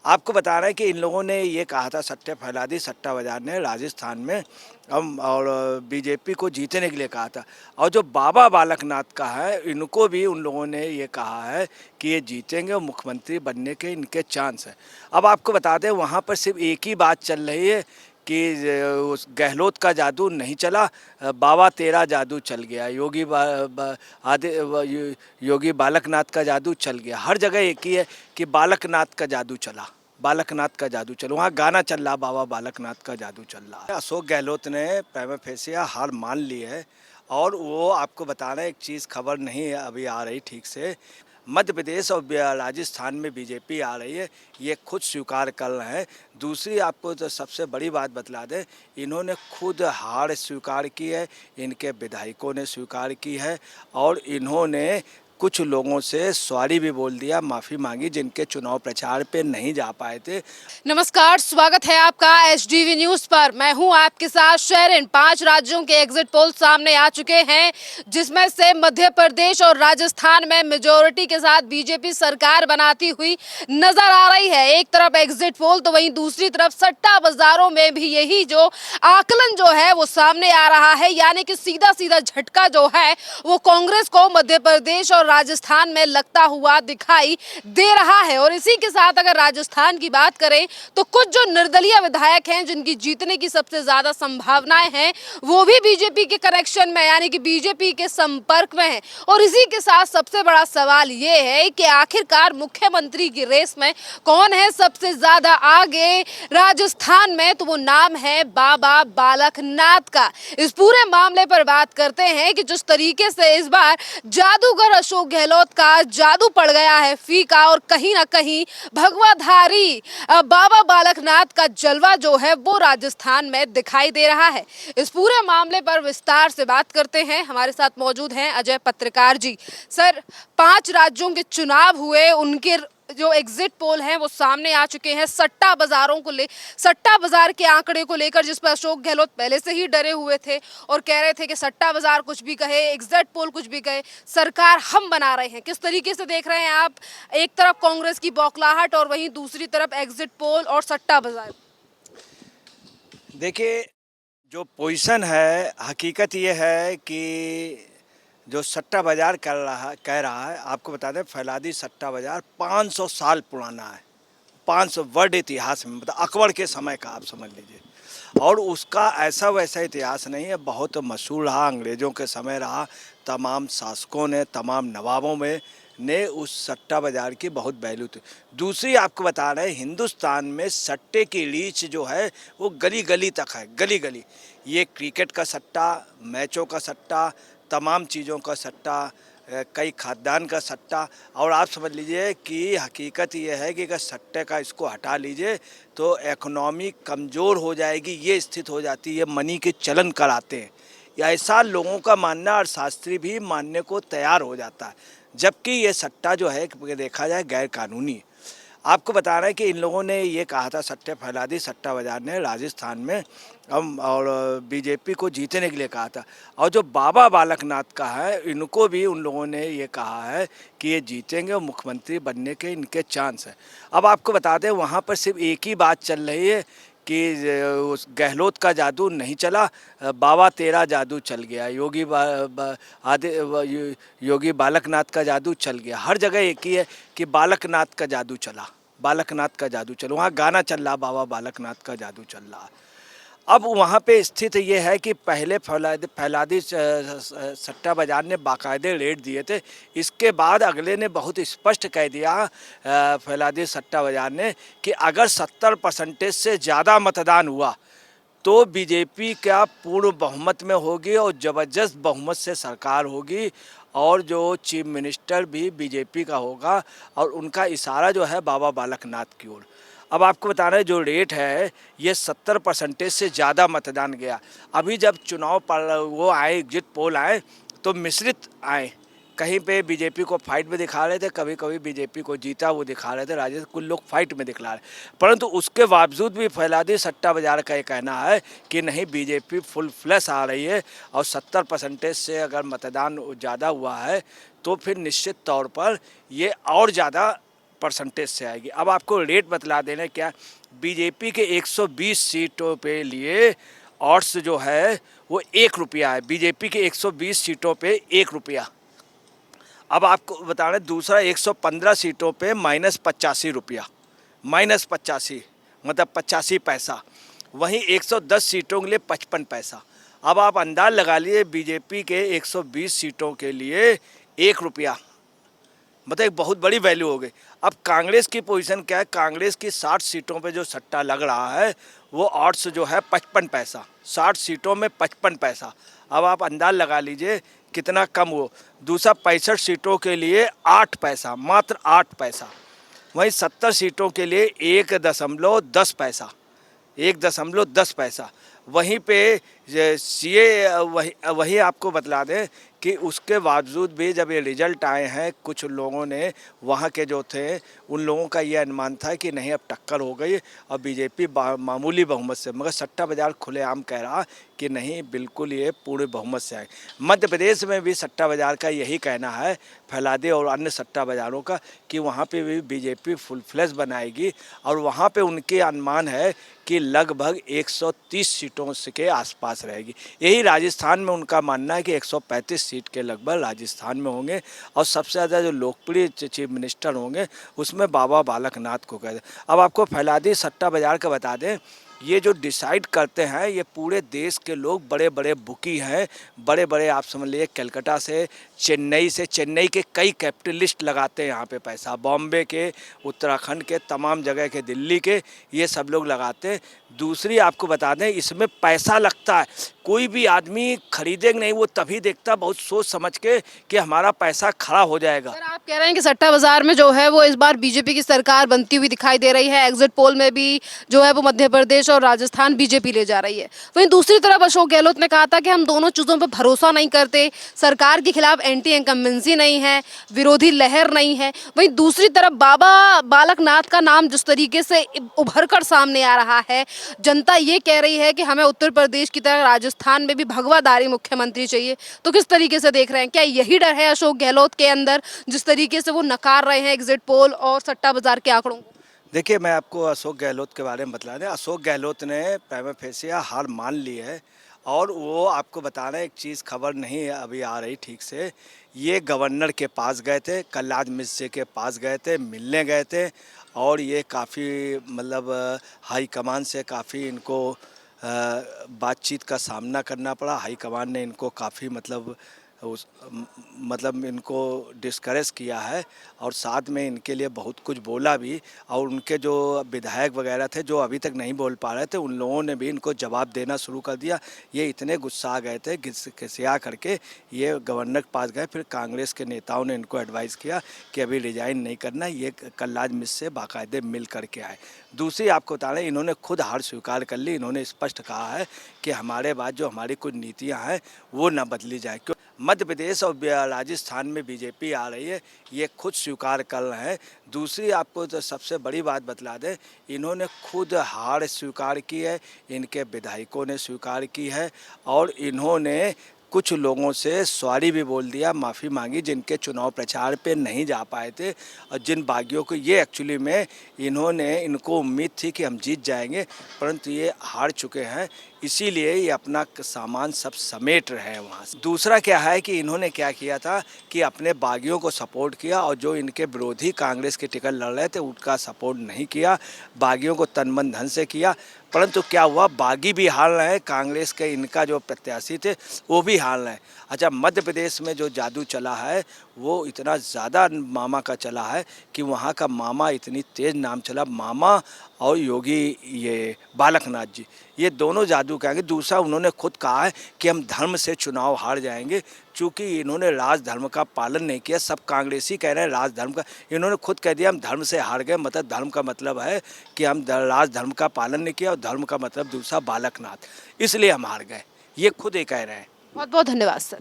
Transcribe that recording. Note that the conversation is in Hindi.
आपको बता रहे हैं कि इन लोगों ने ये कहा था, सट्टे फैला दी सट्टा बाजार ने राजस्थान में हम, और बीजेपी को जीतने के लिए कहा था। और जो बाबा बालकनाथ का है, इनको भी उन लोगों ने ये कहा है कि ये जीतेंगे और मुख्यमंत्री बनने के इनके चांस है। अब आपको बता दें, वहाँ पर सिर्फ एक ही बात चल रही है कि उस गहलोत का जादू नहीं चला, बाबा तेरा जादू चल गया, योगी बालकनाथ का जादू चल गया। हर जगह एक ही है कि बालकनाथ का जादू चला, बालकनाथ का जादू चलो। वहाँ गाना चल रहा, बाबा बालकनाथ का जादू चल रहा है। अशोक गहलोत ने प्रेमा फेसिया हार मान ली है। और वो आपको बता रहे हैं, एक चीज़ खबर नहीं है अभी आ रही ठीक से, मध्य प्रदेश और राजस्थान में बीजेपी आ रही है, ये खुद स्वीकार कर रहे हैं। दूसरी आपको तो सबसे बड़ी बात बतला दें, इन्होंने खुद हार स्वीकार की है, इनके विधायकों ने स्वीकार की है, और इन्होंने कुछ लोगों से सॉरी भी बोल दिया, माफ़ी मांगी, जिनके चुनाव प्रचार पे नहीं जा पाए थे। नमस्कार, स्वागत है आपका एचडीवी न्यूज पर। मैं हूं आपके साथ शेरिन। 5 राज्यों के एग्जिट पोल सामने आ चुके हैं, जिसमें से मध्य प्रदेश और राजस्थान में मेजोरिटी के साथ बीजेपी सरकार बनाती हुई नजर आ रही है। एक तरफ एग्जिट पोल तो वहीं दूसरी तरफ सट्टा बाजारों में भी यही जो आकलन जो है वो सामने आ रहा है, यानी कि सीधा सीधा झटका जो है वो कांग्रेस को मध्य प्रदेश और राजस्थान में लगता हुआ दिखाई दे रहा है। और इसी के साथ अगर राजस्थान की बात करें तो कुछ जो निर्दलीय विधायक हैं, जिनकी जीतने की सबसे ज्यादा संभावनाएं हैं, वो भी बीजेपी के कनेक्शन में यानी कि बीजेपी के संपर्क में है। और इसी के साथ सबसे बड़ा सवाल ये है कि आखिरकार मुख्यमंत्री की रेस में कौन है सबसे ज्यादा आगे राजस्थान में, तो वो नाम है बाबा बालकनाथ का। इस पूरे मामले पर बात करते हैं कि जिस तरीके से इस बार जादूगर अशोक गहलोत का जादू पड़ गया है फीका, और कहीं ना कहीं भगवाधारी बाबा बालकनाथ का जलवा जो है वो राजस्थान में दिखाई दे रहा है। इस पूरे मामले पर विस्तार से बात करते हैं। हमारे साथ मौजूद हैं अजय पत्रकार जी। सर, 5 राज्यों के चुनाव हुए, उनके जो एग्जिट पोल हैं वो सामने आ चुके हैं। सट्टा बाजार के आंकड़े को लेकर, जिस पर अशोक गहलोत पहले से ही डरे हुए थे और कह रहे थे कि सट्टा बाजार कुछ भी कहे, एग्जिट पोल कुछ भी कहे, सरकार हम बना रहे हैं। किस तरीके से देख रहे हैं आप, एक तरफ कांग्रेस की बौखलाहट और वहीं दूसरी तरफ एग्जिट पोल और सट्टा बाजार? देखिए, जो पोजीशन है, हकीकत ये है कि जो सट्टा बाजार कह रहा है, आपको बता दें, फैलादी सट्टा बाजार 500 साल पुराना है। 500 वर्ड इतिहास में, मतलब अकबर के समय का आप समझ लीजिए। और उसका ऐसा वैसा इतिहास नहीं है, बहुत मशहूर रहा, अंग्रेज़ों के समय रहा, तमाम शासकों ने, तमाम नवाबों में ने उस सट्टा बाज़ार की बहुत वैल्यू थी। दूसरी आपको बता रहे हैं, हिंदुस्तान में सट्टे की रीच जो है वो गली गली तक है, गली गली। ये क्रिकेट का सट्टा, मैचों का सट्टा, तमाम चीज़ों का सट्टा, कई खाद्यान्न का सट्टा। और आप समझ लीजिए कि हकीकत ये है कि अगर सट्टे का इसको हटा लीजिए तो इकोनॉमी कमज़ोर हो जाएगी, ये स्थिति हो जाती है, मनी के चलन कराते हैं, ऐसा लोगों का मानना, और शास्त्री भी मानने को तैयार हो जाता है। जबकि ये सट्टा जो है देखा जाए गैर कानूनी है। आपको बता रहे हैं कि इन लोगों ने ये कहा था, सट्टे फैला दी सट्टा बाजार ने राजस्थान में हम, और बीजेपी को जीतने के लिए कहा था। और जो बाबा बालकनाथ का है, इनको भी उन लोगों ने ये कहा है कि ये जीतेंगे और मुख्यमंत्री बनने के इनके चांस है। अब आपको बता दें, वहाँ पर सिर्फ एक ही बात चल रही है कि उस गहलोत का जादू नहीं चला, बाबा तेरा जादू चल गया, योगी बालकनाथ का जादू चल गया। हर जगह एक ही है कि बालकनाथ का जादू चला, बालकनाथ का जादू चलो। वहाँ गाना चल रहा, बाबा बालकनाथ का जादू चल रहा। अब वहाँ पे स्थिति ये है कि पहले फैलादी सट्टा बाजार ने बाकायदे रेट दिए थे, इसके बाद अगले ने बहुत स्पष्ट कह दिया, फैलादी सट्टा बाजार ने, कि अगर 70% से ज़्यादा मतदान हुआ तो बीजेपी का पूर्ण बहुमत में होगी और ज़बरदस्त बहुमत से सरकार होगी, और जो चीफ मिनिस्टर भी बीजेपी का होगा। और उनका इशारा जो है बाबा बालकनाथ की ओर। अब आपको बता रहे हैं, जो रेट है ये 70% से ज़्यादा मतदान गया। अभी जब चुनाव पर वो आए, एग्जिट पोल आए, तो मिश्रित आए। कहीं पे बीजेपी को फाइट में दिखा रहे थे, कभी कभी बीजेपी को जीता वो दिखा रहे थे, राजस्थान कुछ लोग फाइट में दिखला रहे। परंतु उसके बावजूद भी फैलादी सट्टा बाजार का ये कहना है कि नहीं, बीजेपी फुल फ्लैश आ रही है, और 70% से अगर मतदान ज़्यादा हुआ है तो फिर निश्चित तौर पर ये और ज़्यादा परसेंटेज से आएगी। अब आपको रेट बतला देना क्या, बीजेपी के 120 सीटों पे लिए ऑड्स जो है वो 1 रुपया है। बीजेपी के 120 सीटों पे 1 रुपया। अब आपको बता रहे दूसरा 115 सीटों पे -85 रुपया, -85 मतलब 85 पैसा। वहीं 110 सीटों के लिए 55 पैसा। अब आप अंदाज लगा लीजिए बीजेपी के 120 सीटों के लिए 1 रुपया, मतलब एक बहुत बड़ी वैल्यू हो गई। अब कांग्रेस की पोजीशन क्या है, कांग्रेस की 60 सीटों पे जो सट्टा लग रहा है वो ऑड्स जो है 55 पैसा, 60 सीटों में 55 पैसा। अब आप अंदाज लगा लीजिए कितना कम हो। दूसरा 65 सीटों के लिए 8 पैसा, मात्र 8 पैसा। वहीं 70 सीटों के लिए 1.10 पैसा, 1.10 पैसा। वहीं पे सीए वही आपको बतला दें कि उसके बावजूद भी जब ये रिजल्ट आए हैं, कुछ लोगों ने वहाँ के जो थे उन लोगों का ये अनुमान था कि नहीं अब टक्कर हो गई और बीजेपी मामूली बहुमत से, मगर सट्टा बाजार खुलेआम कह रहा कि नहीं बिल्कुल ये पूरे बहुमत से आए। मध्य प्रदेश में भी सट्टा बाजार का यही कहना है, फैलादे और अन्य सट्टा बाजारों का, कि वहाँ पे भी बीजेपी फुल फ्लैश बनाएगी और वहाँ पे उनके अनुमान है कि लगभग 130 सीटों के आसपास रहेगी। यही राजस्थान में उनका मानना है कि 135 सीट के लगभग राजस्थान में होंगे और सबसे ज़्यादा जो लोकप्रिय चीफ मिनिस्टर होंगे उसमें बाबा बालकनाथ को कहते हैं। अब आपको फैलादी सट्टा बाजार का बता दें, ये जो डिसाइड करते हैं ये पूरे देश के लोग, बड़े बड़े बुकी हैं, बड़े बड़े आप समझ लीजिए कलकत्ता से, चेन्नई के कई कैपिटलिस्ट लगाते हैं यहाँ पे पैसा, बॉम्बे के, उत्तराखंड के, तमाम जगह के, दिल्ली के, ये सब लोग लगाते हैं। दूसरी आपको बता दें इसमें पैसा लगता है, कोई भी आदमी खरीदेगा नहीं, वो तभी देखता बहुत सोच समझ के कि हमारा पैसा खड़ा हो जाएगा। सर आप कह रहे हैं कि सट्टा बाजार में जो है वो इस बार बीजेपी की सरकार बनती हुई दिखाई दे रही है। एग्जिट पोल में भी जो है वो मध्य प्रदेश और राजस्थान बीजेपी ले जा रही है। वहीं दूसरी तरफ अशोक गहलोत ने कहा था कि हम दोनों चीजों पर भरोसा नहीं करते, सरकार के खिलाफ एंटी इनकम्बेंसी नहीं है, विरोधी लहर नहीं है। वहीं दूसरी तरफ बाबा बालकनाथ का नाम जिस तरीके से उभर कर सामने आ रहा है, जनता ये कह रही है कि हमें उत्तर प्रदेश की तरह राजस्थान में भी भगवाधारी मुख्यमंत्री चाहिए। तो किस तरीके से देख रहे हैं, क्या यही डर है अशोक गहलोत के अंदर जिस तरीके से वो नकार रहे हैं एग्जिट पोल और सट्टा बाजार के आंकड़ों को? देखिए मैं आपको अशोक गहलोत के बारे में बता दें, अशोक गहलोत ने प्राइमा फेसिया हार मान ली है और वो आपको बता रहे हैं एक चीज़, खबर नहीं अभी आ रही ठीक से, ये गवर्नर के पास गए थे, कलराज मिश्र के पास गए थे, मिलने गए थे और ये काफ़ी मतलब हाई कमान से काफ़ी इनको बातचीत का सामना करना पड़ा। हाई कमान ने इनको काफ़ी मतलब इनको डिस्करेज किया है और साथ में इनके लिए बहुत कुछ बोला भी, और उनके जो विधायक वगैरह थे जो अभी तक नहीं बोल पा रहे थे उन लोगों ने भी इनको जवाब देना शुरू कर दिया। ये इतने गुस्सा आ गए थे, घिसिया करके ये गवर्नर के पास गए। फिर कांग्रेस के नेताओं ने इनको एडवाइस किया कि अभी रिजाइन नहीं करना, ये कलराज मिश्र से बाकायदे मिल करके आए। दूसरी आपको बता रहे हैं इन्होंने खुद हार स्वीकार कर ली। इन्होंने स्पष्ट कहा है कि हमारे बाद जो हमारी कुछ नीतियाँ हैं वो ना बदली जाए। क्यों मध्य प्रदेश और राजस्थान में बीजेपी आ रही है ये खुद स्वीकार कर रहे हैं। दूसरी आपको तो सबसे बड़ी बात बतला दें, इन्होंने खुद हार स्वीकार की है, इनके विधायकों ने स्वीकार की है और इन्होंने कुछ लोगों से सॉरी भी बोल दिया, माफ़ी मांगी जिनके चुनाव प्रचार पे नहीं जा पाए थे और जिन बागियों को ये एक्चुअली में इनको उम्मीद थी कि हम जीत जाएंगे, परंतु ये हार चुके हैं, इसीलिए ये अपना सामान सब समेट रहे हैं वहाँ से। दूसरा क्या है कि इन्होंने क्या किया था कि अपने बागियों को सपोर्ट किया और जो इनके विरोधी कांग्रेस के टिकट लड़ रहे थे उनका सपोर्ट नहीं किया, बागियों को तन मन धन से किया। परंतु क्या हुआ, बागी भी हार रहे हैं, कांग्रेस के इनका जो प्रत्याशी थे वो भी हार रहे हैं। अच्छा, मध्य प्रदेश में जो जादू चला है वो इतना ज़्यादा मामा का चला है कि वहाँ का मामा इतनी तेज़ नाम चला, मामा और योगी ये बालकनाथ जी, ये दोनों जादू कहेंगे। दूसरा उन्होंने खुद कहा है कि हम धर्म से चुनाव हार जाएंगे, चूँकि इन्होंने राजधर्म का पालन नहीं किया। सब कांग्रेसी कह रहे हैं राजधर्म का, इन्होंने खुद कह दिया हम धर्म से हार गए। मतलब धर्म का मतलब है कि हम राजधर्म का पालन नहीं किया और धर्म का मतलब दूसरा बालकनाथ, इसलिए हम हार गए, ये खुद ही कह रहे हैं। बहुत बहुत धन्यवाद सर।